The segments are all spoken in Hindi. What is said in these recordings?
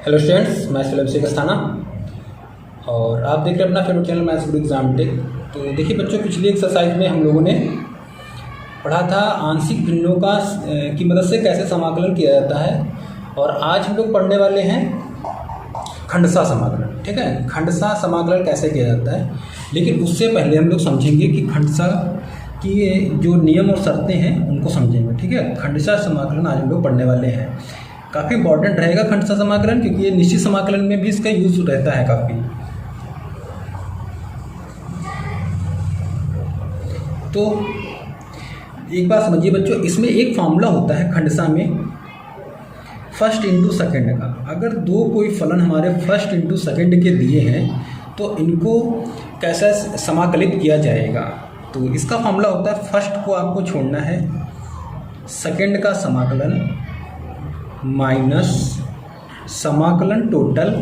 हेलो स्टूडेंट्स, मैं सुलभ शेख अस्थाना और आप देख रहे हैं अपना फेवरेट चैनल मैथ्स गुरु एग्जाम टेक। तो देखिए बच्चों, पिछली एक्सरसाइज में हम लोगों ने पढ़ा था आंशिक भिन्नों का की मदद से कैसे समाकलन किया जाता है, और आज हम लोग पढ़ने वाले हैं खंडशः समाकलन। ठीक है, खंडशः समाकलन कैसे किया जाता है, लेकिन उससे पहले हम लोग समझेंगे कि खंडशः की जो नियम और शर्तें हैं उनको समझेंगे। ठीक है, खंडशः समाकलन आज हम लोग पढ़ने वाले हैं। काफ़ी इंपॉर्टेंट रहेगा खंडशः समाकलन, क्योंकि ये निश्चित समाकलन में भी इसका यूज रहता है काफ़ी। तो एक बात समझिए बच्चों, इसमें एक फॉर्मूला होता है खंडशः में फर्स्ट इंटू सेकेंड का। अगर दो कोई फलन हमारे फर्स्ट इंटू सेकेंड के दिए हैं तो इनको कैसे समाकलित किया जाएगा। तो इसका फॉर्मूला होता है, फर्स्ट को आपको छोड़ना है, सेकेंड का समाकलन माइनस समाकलन टोटल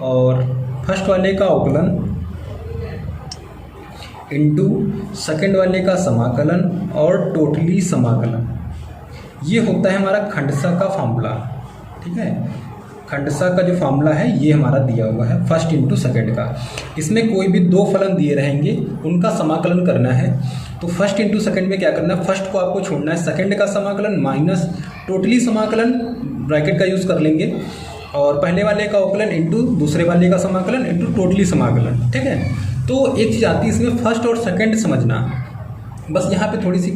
और फर्स्ट वाले का अवकलन इनटू सेकेंड वाले का समाकलन और टोटली समाकलन। ये होता है हमारा खंडशः का फॉर्मूला। ठीक है, खंडशः का जो फॉर्मूला है ये हमारा दिया हुआ है फर्स्ट इंटू सेकेंड का। इसमें कोई भी दो फलन दिए रहेंगे, उनका समाकलन करना है। तो फर्स्ट इंटू सेकेंड में क्या करना है, फर्स्ट को आपको छोड़ना है, सेकेंड का समाकलन माइनस टोटली समाकलन, ब्रैकेट का यूज़ कर लेंगे, और पहले वाले का अवकलन इंटू दूसरे वाले का समाकलन इंटू टोटली समाकलन। ठीक है, तो एक चीज़ आती है इसमें फर्स्ट और सेकेंड समझना। बस यहाँ पे थोड़ी सी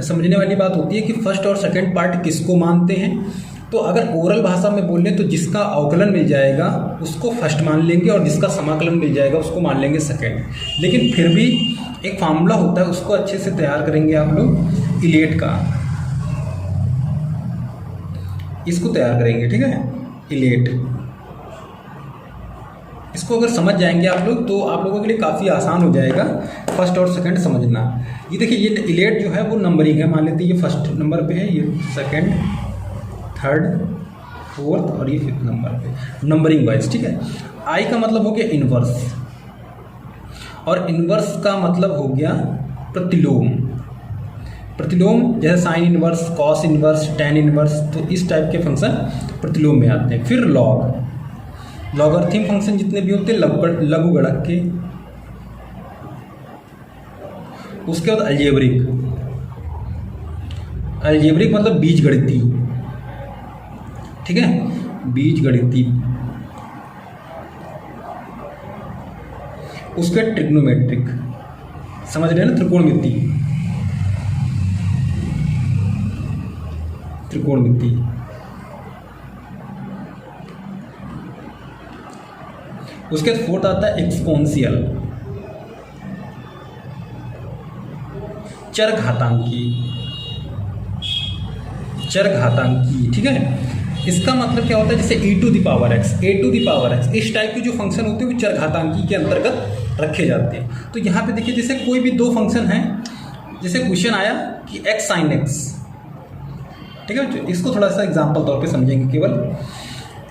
समझने वाली बात होती है कि फर्स्ट और सेकेंड पार्ट किसको मानते हैं। तो अगर ओरल भाषा में बोल लें तो जिसका अवकलन मिल जाएगा उसको फर्स्ट मान लेंगे, और जिसका समाकलन मिल जाएगा उसको मान लेंगे सेकेंड। लेकिन फिर भी एक फार्मूला होता है, उसको अच्छे से तैयार करेंगे आप लोग, इलेट का, इसको तैयार करेंगे। ठीक है, इलेट, इसको अगर समझ जाएंगे आप लोग तो आप लोगों के लिए काफ़ी आसान हो जाएगा फर्स्ट और सेकंड समझना। ये देखिए, ये इलेट जो है वो नंबरिंग है। मान लेते हैं ये फर्स्ट नंबर पे है, ये सेकंड, थर्ड, फोर्थ और ये फिफ्थ नंबर पे, नंबरिंग वाइज। ठीक है, आई का मतलब हो गया इनवर्स, और इनवर्स का मतलब हो गया प्रतिलोम। प्रतिलोम जैसे sine inverse, cos inverse, tan inverse, तो इस टाइप के फंक्शन प्रतिलोम में आते हैं। फिर लॉग, लॉगरिथम फंक्शन जितने भी होते हैं लघुगणक के। उसके बाद अलजेब्रिक, अलजेब्रिक मतलब बीजगणितीय। ठीक है, बीजगणितीय। उसके ट्रिग्नोमेट्रिक, समझ रहे हैं ना, त्रिकोणमितीय, त्रिकोणमितीय। उसके बाद फोर्थ आता है एक्सपोनेंशियल, चरघातांकी, चरघातांकी। ठीक है, इसका मतलब क्या होता है, जैसे e to the power x, a to the power x, इस टाइप के जो फंक्शन होते हैं वो चरघातांकी के अंतर्गत रखे जाते हैं। तो यहाँ पे देखिए, जैसे कोई भी दो फंक्शन हैं, जैसे क्वेश्चन आया कि x sin x। ठीक है, इसको थोड़ा सा एग्जाम्पल तौर पे समझेंगे केवल।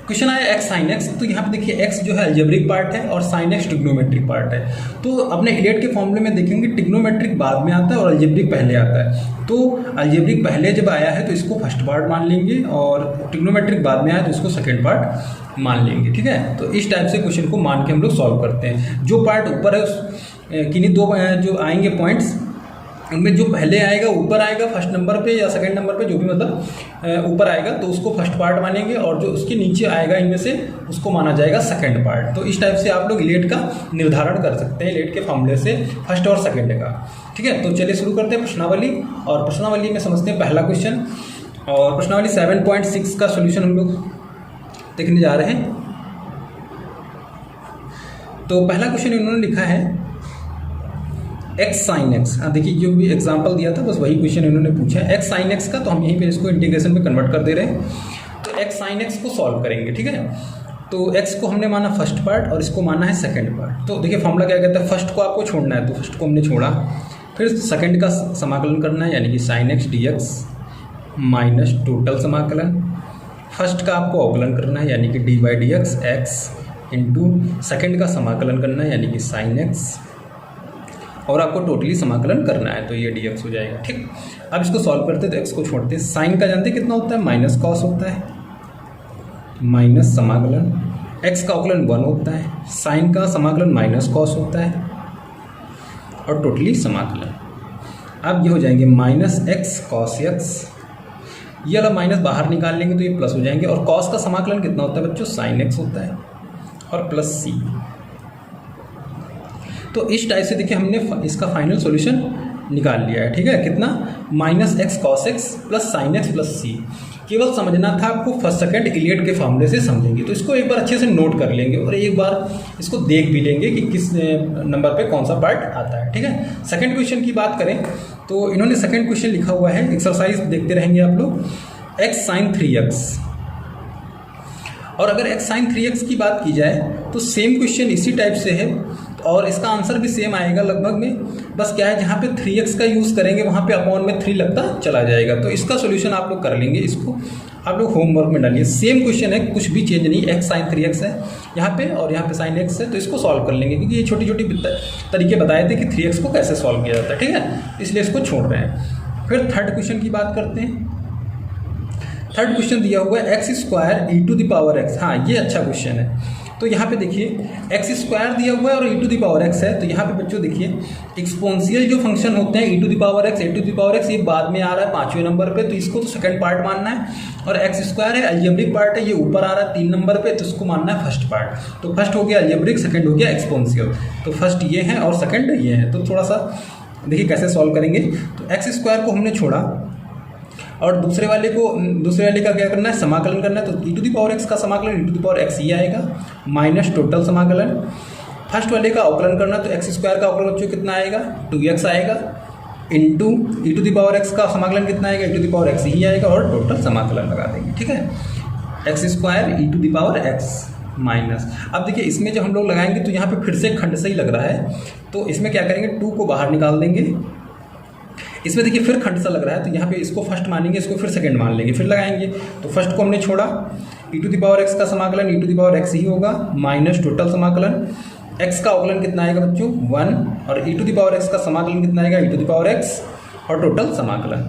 क्वेश्चन आया x sin x, तो यहाँ पे देखिए x जो है अलजेब्रिक पार्ट है और sin x ट्रिग्नोमेट्रिक पार्ट है। तो अपने इलेट के फॉर्मूले में देखेंगे ट्रिग्नोमेट्रिक बाद में आता है और अलजेब्रिक पहले आता है। तो अलजेब्रिक पहले जब आया है तो इसको फर्स्ट पार्ट मान लेंगे, और ट्रिग्नोमेट्रिक बाद में आया तो इसको सेकेंड पार्ट मान लेंगे। ठीक है, तो इस टाइप से क्वेश्चन को मान के हम लोग सॉल्व करते हैं। जो पार्ट ऊपर है उस किन्हीं दो जो आएंगे पॉइंट्स, उनमें जो पहले आएगा ऊपर आएगा फर्स्ट नंबर पे या सेकंड नंबर पे, जो भी मतलब ऊपर आएगा तो उसको फर्स्ट पार्ट मानेंगे, और जो उसके नीचे आएगा इनमें से उसको माना जाएगा सेकंड पार्ट। तो इस टाइप से आप लोग इलेट का निर्धारण कर सकते हैं, इलेट के फॉर्मूले से फर्स्ट और सेकंड का। ठीक है, तो चलिए शुरू करते हैं प्रश्नावली। और प्रश्नावली में समझते हैं पहला क्वेश्चन, और प्रश्नावली 7.6 का सोल्यूशन हम लोग देखने जा रहे हैं। तो पहला क्वेश्चन इन्होंने लिखा है x sin x। हाँ देखिए, जो भी एग्जाम्पल दिया था बस वही क्वेश्चन इन्होंने पूछा है x sin x का, तो हम यहीं पे इसको इंटीग्रेशन में कन्वर्ट कर दे रहे हैं। तो x sin x को सॉल्व करेंगे। ठीक है, तो x को हमने माना फर्स्ट पार्ट और इसको माना है सेकंड पार्ट। तो देखिए फॉर्मूला क्या कहता है, फर्स्ट को आपको छोड़ना है, तो फर्स्ट को हमने छोड़ा, फिर सेकंड का समाकलन करना है, यानी कि sin x dx minus total समाकलन, फर्स्ट का आपको अवकलन करना है, यानी कि dy dx x into second का समाकलन करना है, यानी कि sin x, और आपको टोटली समाकलन करना है, तो ये dx हो जाएगा। ठीक, अब इसको सॉल्व करते हैं तो x को छोड़ते हैं। साइन का जानते हैं कितना होता है, माइनस कॉस होता है। माइनस समाकलन x का अवकलन 1 होता है, साइन का समाकलन माइनस कॉस होता है और टोटली समाकलन। अब ये हो जाएंगे माइनस एक्स कॉस एक्स, ये वाला माइनस बाहर निकाल लेंगे तो ये प्लस हो जाएंगे। और कॉस का समाकलन कितना होता है बच्चों, साइन एक्स होता है और प्लस सी। तो इस टाइप से देखिए हमने इसका फाइनल सॉल्यूशन निकाल लिया है। ठीक है, कितना, minus x cos x plus sine x plus c. केवल समझना था आपको, फर्स्ट सेकंड इलियट के फॉर्मूले से समझेंगे। तो इसको एक बार अच्छे से नोट कर लेंगे और एक बार इसको देख भी लेंगे कि किस नंबर पे कौन सा पार्ट आता है। ठीक है, सेकंड क्वेश्चन की बात करें तो इन्होंने सेकंड क्वेश्चन लिखा हुआ है, एक्सरसाइज देखते रहेंगे आप लोग, एक्स साइन 3x। और अगर एक्स साइन 3x की बात की जाए तो सेम क्वेश्चन इसी टाइप से है और इसका आंसर भी सेम आएगा लगभग में। बस क्या है, जहाँ पे 3x का यूज़ करेंगे वहाँ पे अपॉन में 3 लगता चला जाएगा। तो इसका सॉल्यूशन आप लोग कर लेंगे, इसको आप लोग होमवर्क में डालिए। सेम क्वेश्चन है, कुछ भी चेंज नहीं, एक्स साइन 3x है यहाँ पे और यहाँ पे साइन x है। तो इसको सॉल्व कर लेंगे क्योंकि ये छोटी छोटी तरीके बताए थे कि 3x को कैसे सॉल्व किया जाता है। ठीक है, इसलिए इसको छोड़ रहे हैं। फिर थर्ड क्वेश्चन की बात करते हैं। थर्ड क्वेश्चन दिया हुआ है x square e to the power x. हाँ, ये अच्छा क्वेश्चन है। तो यहाँ पे देखिए एक्स स्क्वायर दिया हुआ है और e to the power x है। तो यहाँ पे बच्चों देखिए एक्सपोनेंशियल जो फंक्शन होते हैं e to the power x, a to the power x, ये बाद में आ रहा है 5वें नंबर पे, तो इसको तो सेकंड पार्ट मानना है। और एक्स स्क्वायर है अलजेब्रिक पार्ट है, ये ऊपर आ रहा है 3 नंबर पे, तो इसको मानना है फर्स्ट पार्ट। तो फर्स्ट हो गया अलजेब्रिक, सेकंड हो गया एक्सपोनेंशियल। तो फर्स्ट ये है और सेकंड ये है। तो थोड़ा सा देखिए कैसे सॉल्व करेंगे। तो एक्स स्क्वायर को हमने छोड़ा और दूसरे वाले का क्या करना है, समाकलन करना है। तो e to the power x का समाकलन ई टू द पावर एक्स ही आएगा माइनस टोटल समाकलन। फर्स्ट वाले का अवकलन करना है तो एक्स स्क्वायर का अवकलन बच्चों कितना आएगा, 2x आएगा, into e to the power x का समाकलन कितना आएगा, e to the power x ही आएगा और टोटल समाकलन लगा देंगे। ठीक है, x square e to the power x minus. अब देखिए इसमें जब हम लोग लगाएंगे तो यहाँ पे फिर से खंड से ही लग रहा है, तो इसमें क्या करेंगे, 2 को बाहर निकाल देंगे। इसमें देखिए फिर खंड सा लग रहा है, तो यहाँ पे इसको फर्स्ट मानेंगे, इसको फिर सेकंड मान लेंगे, फिर लगाएंगे। तो फर्स्ट को हमने छोड़ा, ई टू द पावर एक्स का समाकलन ई टू द पावर एक्स ही होगा माइनस टोटल समाकलन। एक्स का अवकलन कितना आएगा बच्चों, 1, और e to the power x का समाकलन कितना आएगा, e to the power x और टोटल समाकलन।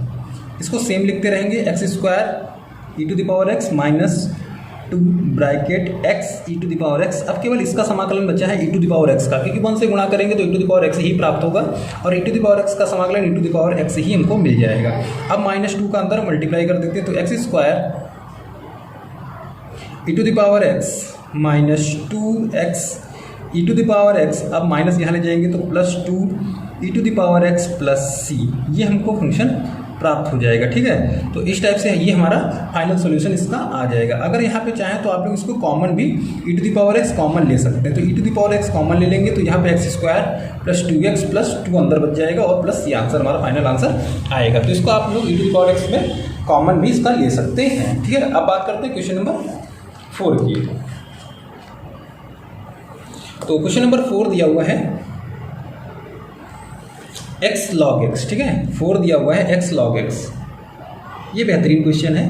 इसको सेम लिखते रहेंगे, x square e to the power x minus 2 bracket x e to the power x. अब केवल इसका समाकलन बचा है e to the power x का, क्योंकि 1 से गुणा करेंगे तो e to the power x ही प्राप्त होगा और e to the power x का समाकलन ई टू द पावर एक्स ही हमको मिल जाएगा। अब -2 का अंदर मल्टीप्लाई कर देते हैं, तो x square e to the power x minus 2x e to the power x. अब माइनस यहाँ ले जाएंगे तो +2 e to the power x plus c, ये हमको फंक्शन प्राप्त हो जाएगा। ठीक है, तो इस टाइप से ये हमारा फाइनल सॉल्यूशन इसका आ जाएगा। अगर यहाँ पे चाहें तो आप लोग इसको कॉमन भी e to the power x common ले सकते हैं। तो e to the power x common ले लेंगे तो यहाँ पे x square plus 2x plus 2 अंदर बच जाएगा और प्लस ये आंसर हमारा फाइनल आंसर आएगा। तो इसको आप लोग ई टू द पावर एक्स में कॉमन भी इसका ले सकते हैं। ठीक है, अब बात करते हैं क्वेश्चन नंबर 4 की। तो क्वेश्चन नंबर 4 दिया हुआ है x log x। ठीक है, 4 दिया हुआ है x log x, ये बेहतरीन क्वेश्चन है,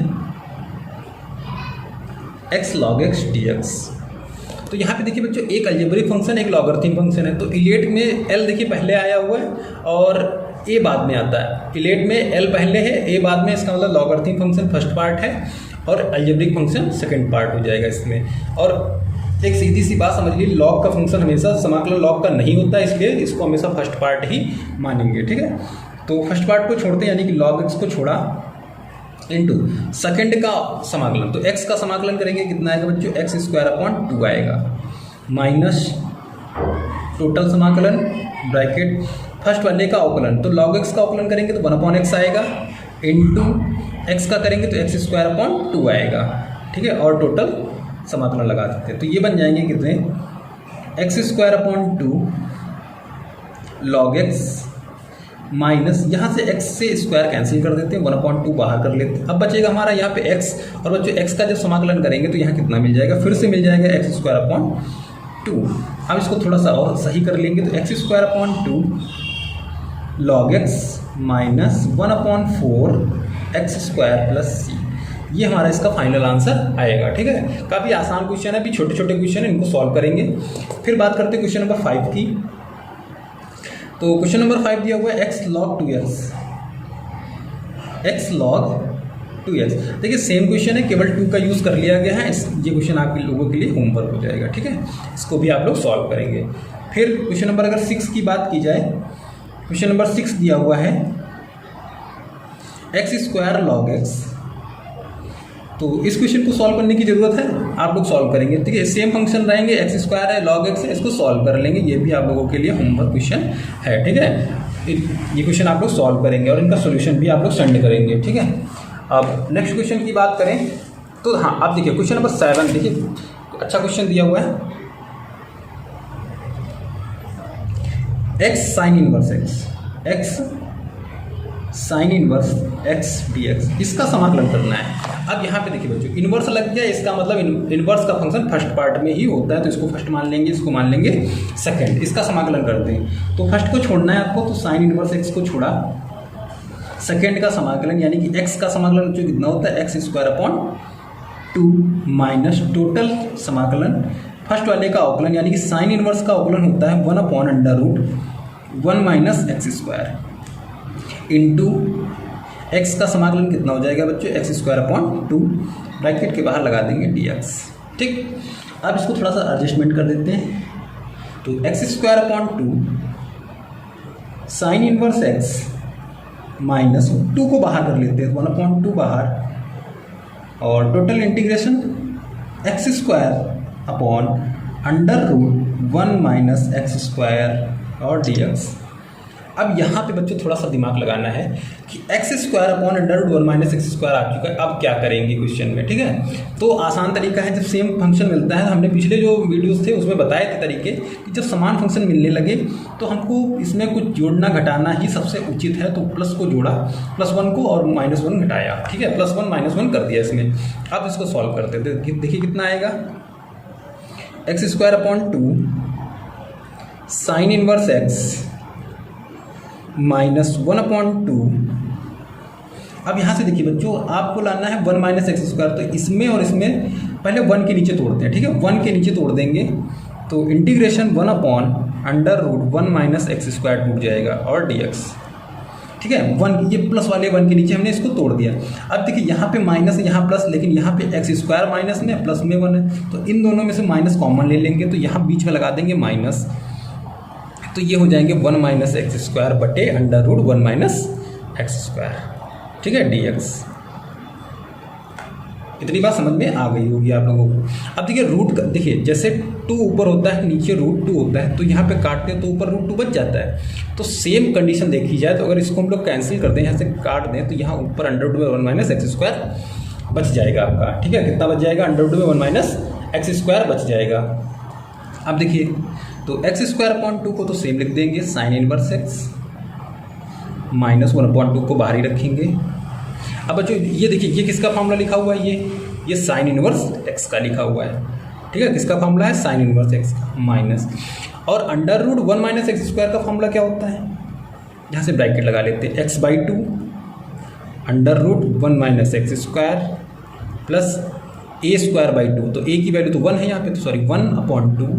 x log x dx। तो यहाँ पे देखिए बच्चों एक अलजेब्रिक फंक्शन एक लॉगरिथम फंक्शन है। तो इलियट में l देखिए पहले आया हुआ है और a बाद में आता है। इलियट में l पहले है, a बाद में, इसका मतलब लॉगरिथम फंक्शन फर्स्ट पार्ट है और अलजेब्रिक फंक्शन सेकंड पार्ट हो जाएगा इसमें। और एक सीधी सी बात समझ लीजिए, लॉग का फंक्शन हमेशा समाकलन लॉग का नहीं होता है, इसलिए इसको हमेशा फर्स्ट पार्ट ही मानेंगे। ठीक है, तो फर्स्ट पार्ट को छोड़ते हैं, यानी कि लॉग एक्स को छोड़ा इनटू सेकंड का समाकलन। तो एक्स का समाकलन करेंगे कितना आएगा बच्चों, एक्स स्क्वायर अपॉन 2 आएगा माइनस टोटल समाकलन ब्रैकेट फर्स्ट वाले का अवकलन। तो लॉग एक्स का अवकलन करेंगे तो 1 अपॉन एक्स आएगा, इनटू एक्स का करेंगे तो एक्स स्क्वायर अपॉन 2 आएगा। ठीक है, और टोटल समाकलन लगा देते हैं। तो ये बन जाएंगे कितने, x square upon 2 log x minus, यहाँ से x से स्क्वायर कैंसिल कर देते हैं, 1/2 बाहर कर लेते हैं। अब बचेगा हमारा यहाँ पे x, और बच्चों x का जब समाकलन करेंगे तो यहाँ कितना मिल जाएगा, फिर से मिल जाएगा एक्स स्क्वायर अपॉन 2। अब इसको थोड़ा सा और सही कर लेंगे तो x square upon 2 log x minus 1/4 x square plus c, ये हमारा इसका फाइनल आंसर आएगा। ठीक है, काफ़ी आसान क्वेश्चन है, अभी छोटे छोटे क्वेश्चन है, इनको सॉल्व करेंगे। फिर बात करते हैं क्वेश्चन नंबर 5 की। तो क्वेश्चन नंबर 5 दिया हुआ है x log 2x, x log 2x। देखिए सेम क्वेश्चन है, केवल 2 का यूज़ कर लिया गया है। ये क्वेश्चन आप लोगों के लिए होमवर्क हो जाएगा, ठीक है। इसको भी आप लोग सॉल्व करेंगे। फिर क्वेश्चन नंबर अगर 6 की बात की जाए, क्वेश्चन नंबर 6 दिया हुआ है x² log x। तो इस क्वेश्चन को सॉल्व करने की जरूरत है, आप लोग सॉल्व करेंगे, ठीक है। सेम फंक्शन रहेंगे, x² है log x है, इसको सॉल्व कर लेंगे। ये भी आप लोगों के लिए होमवर्क क्वेश्चन है, ठीक है। ये क्वेश्चन आप लोग सॉल्व करेंगे और इनका सॉल्यूशन भी आप लोग सेंड करेंगे, ठीक है। अब नेक्स्ट क्वेश्चन की बात करें तो हाँ, आप देखिए क्वेश्चन नंबर 7, देखिए अच्छा क्वेश्चन दिया हुआ है, x sin inverse x sin inverse x dx, इसका समाकलन करना है। अब यहाँ पे देखिए बच्चों, इनवर्स लग गया, इसका मतलब इनवर्स का फंक्शन फर्स्ट पार्ट में ही होता है, तो इसको फर्स्ट मान लेंगे, इसको मान लेंगे सेकंड। इसका समाकलन करते हैं, तो फर्स्ट को छोड़ना है आपको, तो साइन इनवर्स x को छोड़ा, सेकंड का समाकलन यानी कि x का समाकलन जो कितना होता है x²/2 माइनस टोटल समाकलन फर्स्ट वाले का अवकलन यानी कि साइन इनवर्स का अवकलन होता है 1/√1 - x² इंटू x का समाकलन कितना हो जाएगा बच्चों, x²/2 ब्रैकेट के बाहर लगा देंगे dx, ठीक। अब इसको थोड़ा सा एडजस्टमेंट कर देते हैं, तो x²/2 sine inverse x minus 2 को बाहर कर लेते हैं, 1/2 बाहर, और टोटल इंटीग्रेशन x²/√1 - x² और dx। अब यहाँ पे बच्चों थोड़ा सा दिमाग लगाना है कि x²/√1 - x² आ चुका है, अब क्या करेंगे क्वेश्चन में, ठीक है। तो आसान तरीका है, जब सेम फंक्शन मिलता है, हमने पिछले जो वीडियोस थे उसमें बताए थे तरीके कि जब समान फंक्शन मिलने लगे तो हमको इसमें कुछ जोड़ना घटाना ही सबसे उचित है। तो प्लस को जोड़ा, +1 को, और -1 घटाया, ठीक है, +1 -1 कर दिया इसमें। अब इसको सॉल्व करते थे, देखिए कितना आएगा, x²/2 साइन इनवर्स x -1/2। अब यहाँ से देखिए बच्चों, आपको लाना है 1 - x², तो इसमें और इसमें पहले 1 के नीचे तोड़ते हैं, ठीक है। 1 के नीचे तोड़ देंगे तो इंटीग्रेशन 1/√1 - x² टूट जाएगा और dx, ठीक है। 1, ये प्लस वाले 1 के नीचे हमने इसको तोड़ दिया। अब देखिए यहाँ पे माइनस है, यहाँ प्लस, लेकिन यहाँ पे x² माइनस में, प्लस में 1 है, तो इन दोनों में से माइनस कॉमन ले लेंगे, तो यहाँ बीच में लगा देंगे माइनस, तो ये हो जाएंगे 1 - x²/√1 - x², ठीक है, dx। इतनी बात समझ में आ गई होगी आप लोगों को। अब देखिए रूट का, देखिए जैसे 2 ऊपर होता है, नीचे √2 होता है, तो यहाँ पे काटते हैं तो ऊपर √2 बच जाता है। तो सेम कंडीशन देखी जाए तो अगर इसको हम लोग कैंसिल कर दें, यहाँ से काट दें, तो यहाँ ऊपर √1 - x² बच जाएगा आपका, ठीक है। कितना बच जाएगा, √1 - x² बच जाएगा। अब देखिए, तो x²/2 को तो सेम लिख देंगे, साइन इनवर्स x -1/2 को बाहर ही रखेंगे। अब बच्चों ये देखिए, ये किसका फॉर्मूला लिखा हुआ है, ये साइन इनवर्स x का लिखा हुआ है, ठीक है। किसका फॉर्मूला है, साइन इनवर्स x का, माइनस, और √1 - x² का फॉर्मूला क्या होता है, यहाँ से ब्रैकेट लगा लेते हैं, x/2 √1 - x² प्लस a²/2, तो a की वैल्यू तो 1 है यहाँ पे, तो सॉरी 1/2,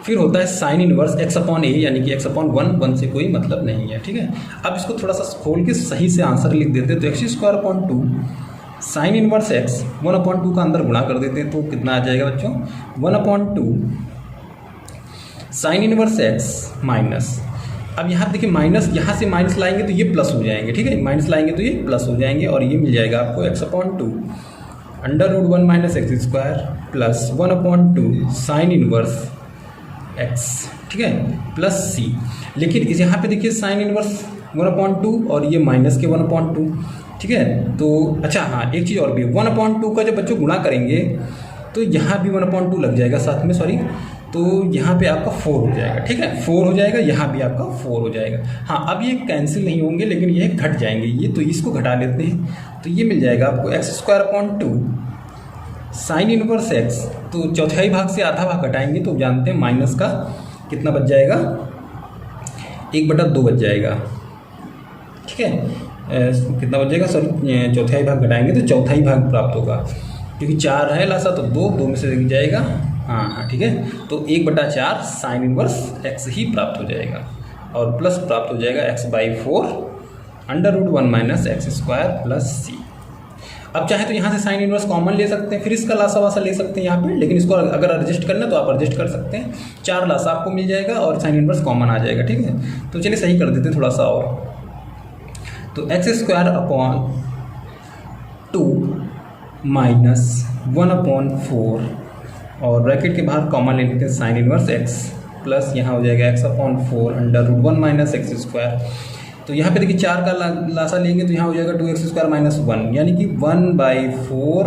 फिर होता है साइन इनवर्स x/a, यानी कि x/1, 1 से कोई मतलब नहीं है, ठीक है। अब इसको थोड़ा सा खोल के सही से आंसर लिख देते हैं, तो x²/2 साइन इनवर्स x 1/2 का अंदर गुणा कर देते हैं, तो कितना आ जाएगा बच्चों, 1/2 साइन इनवर्स x माइनस, अब यहाँ देखिए माइनस, यहाँ से माइनस लाएंगे तो ये प्लस हो जाएंगे, ठीक है, माइनस लाएंगे तो ये प्लस हो जाएंगे, और ये मिल जाएगा आपको x/2 √1 - x² plus 1/2 sine inverse x, ठीक है, प्लस c। लेकिन इस यहाँ पे देखिए साइन इनवर्स 1/2 और ये माइनस के 1/2, ठीक है। तो अच्छा हाँ, एक चीज़ और भी, 1/2 का जब बच्चों गुणा करेंगे तो यहाँ भी 1/2 लग जाएगा साथ में, सॉरी, तो यहाँ पे आपका 4 हो जाएगा, ठीक है, 4 हो जाएगा, यहाँ भी आपका 4 हो जाएगा। हाँ, अब ये कैंसिल नहीं होंगे, लेकिन ये घट जाएंगे, ये तो इसको घटा लेते हैं, तो ये मिल जाएगा आपको x²/2 साइन इनवर्स x, तो चौथाई भाग से आधा भाग घटाएंगे तो जानते हैं माइनस का कितना बच जाएगा, 1/2 बच जाएगा, ठीक है। कितना बच जाएगा, सॉरी चौथाई भाग घटाएंगे तो चौथाई भाग प्राप्त होगा, क्योंकि 4 है लासा, तो 2 में से जाएगा, हाँ, ठीक है। तो 1/4 साइन इनवर्स x ही प्राप्त हो जाएगा, और प्लस प्राप्त हो जाएगा x/4 √1 - x² प्लस c। अब चाहे तो यहाँ से साइन इनवर्स कॉमन ले सकते हैं, फिर इसका लासा वासा ले सकते हैं यहाँ पे, लेकिन इसको अगर एडजस्ट करना तो आप एडजस्ट कर सकते हैं। 4 लासा आपको मिल जाएगा और साइन इनवर्स कॉमन आ जाएगा, ठीक है। तो चलिए सही कर देते हैं थोड़ा सा और। तो x² / 2 - 1/4 और ब्रैकेट के बाहर कॉमन ले लेते हैं साइन इनवर्स x प्लस यहाँ हो जाएगा x/4 √1 - x²। तो यहाँ पे देखिए 4 का लासा लेंगे तो यहाँ हो जाएगा 2x² - 1, यानी कि 1/4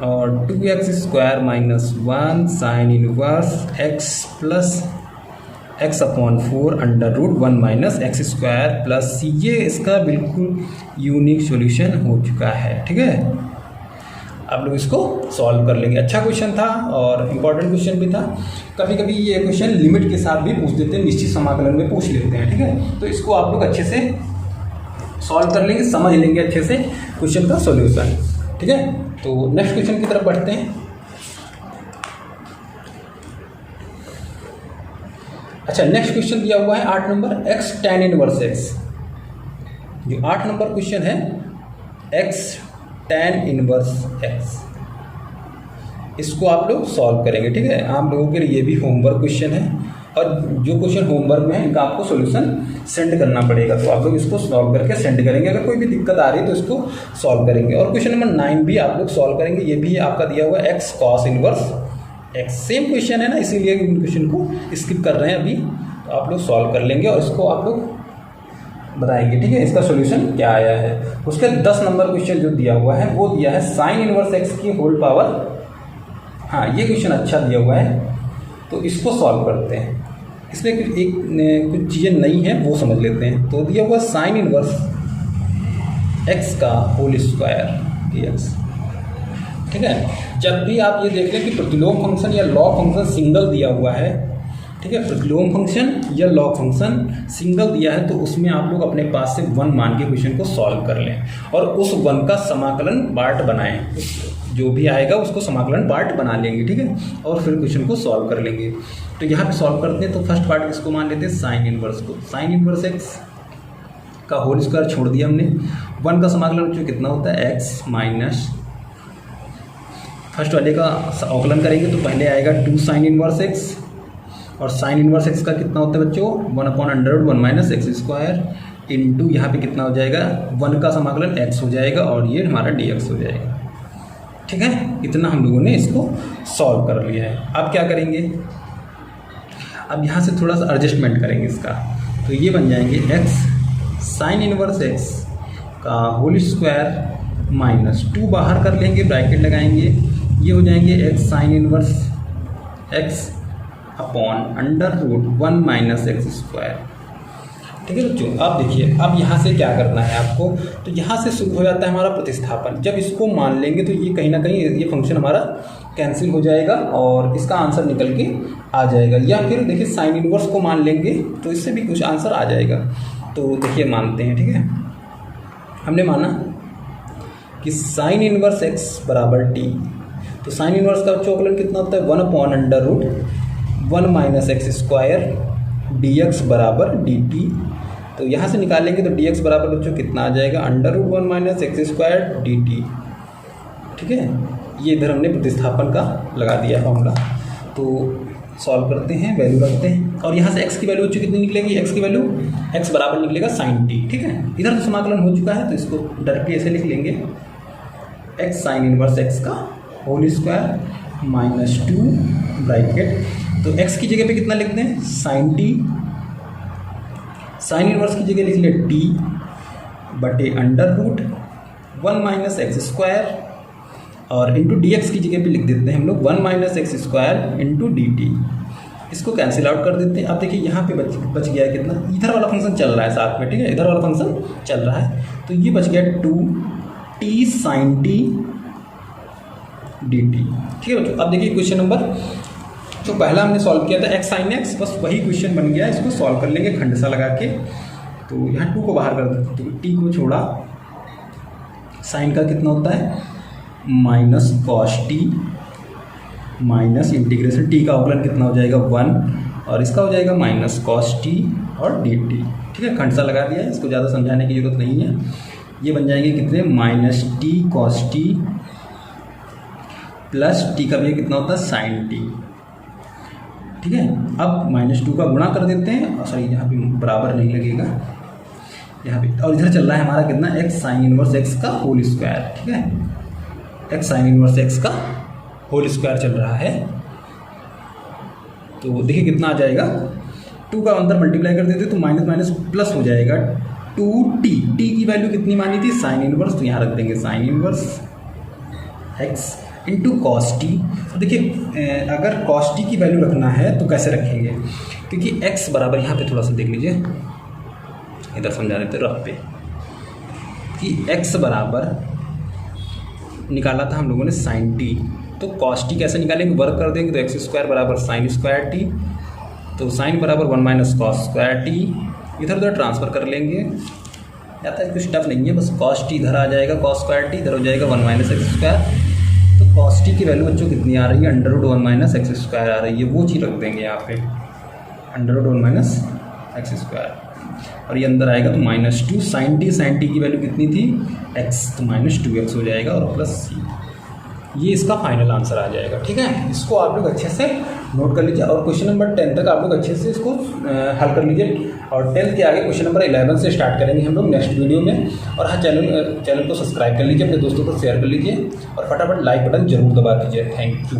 और 2x² - 1 sine inverse x plus x/4 √1 - x² plus ये इसका बिल्कुल यूनिक सॉल्यूशन हो चुका है, ठीक है। आप लोग इसको सॉल्व कर लेंगे। अच्छा क्वेश्चन था और इम्पॉर्टेंट क्वेश्चन भी था। कभी कभी ये क्वेश्चन लिमिट के साथ भी पूछ देते हैं, निश्चित समाकलन में पूछ लेते हैं, ठीक है। तो इसको आप लोग अच्छे से सॉल्व कर लेंगे, समझ लेंगे अच्छे से क्वेश्चन का सॉल्यूशन, ठीक है। तो नेक्स्ट क्वेश्चन की तरफ बढ़ते हैं। अच्छा, नेक्स्ट क्वेश्चन दिया हुआ है 8 number x tan inverse x। जो 8 नंबर क्वेश्चन है x tan इनवर्स x, इसको आप लोग सॉल्व करेंगे, ठीक है। आप लोगों के लिए ये भी होमवर्क क्वेश्चन है और जो क्वेश्चन होमवर्क में है इनका आपको सॉल्यूशन सेंड करना पड़ेगा। तो आप लोग इसको सॉल्व करके सेंड करेंगे। अगर कोई भी दिक्कत आ रही है तो इसको सॉल्व करेंगे। और क्वेश्चन नंबर 9 भी आप लोग सॉल्व करेंगे। ये भी आपका दिया हुआ है x cos inverse x, same question है ना, इसीलिए इन क्वेश्चन को स्किप कर रहे हैं अभी। तो आप लोग सॉल्व कर लेंगे और इसको आप लोग बताएंगे, ठीक है, इसका सॉल्यूशन क्या आया है। उसके 10 नंबर क्वेश्चन जो दिया हुआ है वो दिया है साइन इनवर्स x की होल पावर। हाँ, ये क्वेश्चन अच्छा दिया हुआ है, तो इसको सॉल्व करते हैं। इसमें कुछ चीज़ें नई हैं वो समझ लेते हैं। तो दिया हुआ साइन इनवर्स x का होल स्क्वायर dx, ठीक है। जब भी आप ये देख लें कि प्रतिलोम फंक्शन या लॉग फंक्शन सिंगल दिया हुआ है, ठीक है, प्रतिलोम फंक्शन या लॉग फंक्शन सिंगल दिया है, तो उसमें आप लोग अपने पास से 1 मान के क्वेश्चन को सॉल्व कर लें और उस 1 का समाकलन पार्ट बनाएं। जो भी आएगा उसको समाकलन पार्ट बना लेंगे, ठीक है, और फिर क्वेश्चन को सॉल्व कर लेंगे। तो यहाँ पे सॉल्व करते हैं। तो फर्स्ट पार्ट किसको मान लेते हैं, साइन इनवर्स को। साइन इनवर्स x का होल स्क्वायर छोड़ दिया हमने। 1 का समाकलन जो कितना होता है x माइनस, फर्स्ट वाले का अवकलन करेंगे तो पहले आएगा 2 साइन इनवर्स x, और साइन इनवर्स x का कितना होता है बच्चों, 1/√1 - x² इंटू यहाँ पे कितना हो जाएगा, 1 का समाकलन x हो जाएगा और ये हमारा dx हो जाएगा, ठीक है। इतना हम लोगों ने इसको सॉल्व कर लिया है। अब क्या करेंगे, अब यहाँ से थोड़ा सा एडजस्टमेंट करेंगे इसका। तो ये बन जाएंगे x साइन इनवर्स x का होल स्क्वायर माइनस 2 बाहर कर लेंगे, ब्रैकेट लगाएंगे, ये हो जाएंगे x sine inverse x /√1 - x², ठीक है बच्चों। अब देखिए, अब यहाँ से क्या करना है आपको, तो यहाँ से शुरू हो जाता है हमारा प्रतिस्थापन। जब इसको मान लेंगे तो ये कहीं ना कहीं ये फंक्शन हमारा कैंसिल हो जाएगा और इसका आंसर निकल के आ जाएगा। या फिर देखिए साइन इनवर्स को मान लेंगे तो इससे भी कुछ आंसर आ जाएगा। तो देखिए मानते हैं, ठीक है, हमने माना कि साइन इनवर्स x बराबर t। तो साइन इनवर्स का अवकलन कितना होता है, 1/√1 - x² dx बराबर dt। तो यहाँ से निकालेंगे तो dx बराबर बच्चों कितना आ जाएगा, √1 - x² dt, ठीक है। ये इधर हमने प्रतिस्थापन का लगा दिया फॉर्मूला। तो सॉल्व करते हैं, वैल्यू रखते हैं और यहाँ से x की वैल्यू बच्चों कितनी निकलेगी, x की वैल्यू x बराबर निकलेगा sin t, ठीक है। इधर तो समाकलन हो चुका है तो इसको डायरेक्टली ऐसे लिख लेंगे, x साइन इनवर्स x का होल स्क्वायर माइनस 2 ब्रैकेट। तो x की जगह पे कितना लिखते हैं, sin t, साइन इनवर्स की जगह लिख ले t बटे √1 - x² और इंटू dx की जगह पे लिख देते हैं हम लोग 1 - x² इंटू dt। इसको कैंसिल आउट कर देते हैं। अब देखिए यहाँ पे बच गया है कितना, इधर वाला फंक्शन चल रहा है साथ में, ठीक है, इधर वाला फंक्शन चल रहा है, तो ये बच गया 2t sin t dt, ठीक है बच्चों। अब देखिए क्वेश्चन नंबर जो पहला हमने सॉल्व किया था x sin x, बस वही क्वेश्चन बन गया। इसको सॉल्व कर लेंगे खंडसा लगा के। तो यहाँ 2 को बाहर कर देते, तो t को छोड़ा, साइन का कितना होता है minus cos t minus integration t का अवकलन कितना हो जाएगा 1 और इसका हो जाएगा माइनस cos t और dt, ठीक है। खंडसा लगा दिया है, इसको ज़्यादा समझाने की जरूरत नहीं है। ये बन जाएंगे कितने, minus T cos T plus T का भी कितना होता है साइन टी। ठीक है, अब -2 का गुणा कर देते हैं, सॉरी यहाँ पे बराबर नहीं लगेगा यहाँ पे, और इधर चल रहा है हमारा कितना, x साइन इनवर्स x का होल स्क्वायर। ठीक है, x साइन इनवर्स x का होल स्क्वायर चल रहा है। तो देखिए कितना आ जाएगा, 2 का अंदर मल्टीप्लाई कर देते तो माइनस माइनस प्लस हो जाएगा 2t, t की वैल्यू कितनी मानी थी साइन इनवर्स, तो यहाँ रख देंगे sine inverse x into cos T. तो देखिए अगर कॉस टी की वैल्यू रखना है तो कैसे रखेंगे, क्योंकि x बराबर यहाँ पे थोड़ा सा देख लीजिए, इधर समझा देते रफ पे कि x बराबर निकाला था हम लोगों ने साइन टी, तो कॉस टी कैसे निकालेंगे, वर्क कर देंगे तो एक्स स्क्वायर बराबर साइन स्क्वायर टी, तो साइन बराबर 1 माइनस कॉस स्क्वायर टी, इधर उधर ट्रांसफर कर लेंगे, या तो कुछ टफ नहीं है, बस कॉस टी इधर आ जाएगा, कॉस स्क्वायर टी इधर हो जाएगा 1 माइनस एक्स स्क्वायर। तो कॉस टी की वैल्यू बच्चों कितनी आ रही है, √1 माइनस एक्स स्क्वायर आ रही है, वो चीज़ रख देंगे यहाँ पे √1 माइनस एक्स स्क्वायर, और ये अंदर आएगा तो -2 साइन टी की वैल्यू कितनी थी x, तो -2x हो जाएगा और प्लस c, ये इसका फाइनल आंसर आ जाएगा। ठीक है, इसको आप लोग अच्छे से नोट कर लीजिए, और क्वेश्चन नंबर 10 तक आप लोग अच्छे से इसको हल कर लीजिए, और 10 के आगे क्वेश्चन नंबर 11 से स्टार्ट करेंगे हम लोग नेक्स्ट वीडियो में। और हाँ, चैनल को सब्सक्राइब कर लीजिए, अपने दोस्तों को शेयर कर लीजिए, और फटाफट लाइक बटन जरूर दबा दीजिए। Thank you.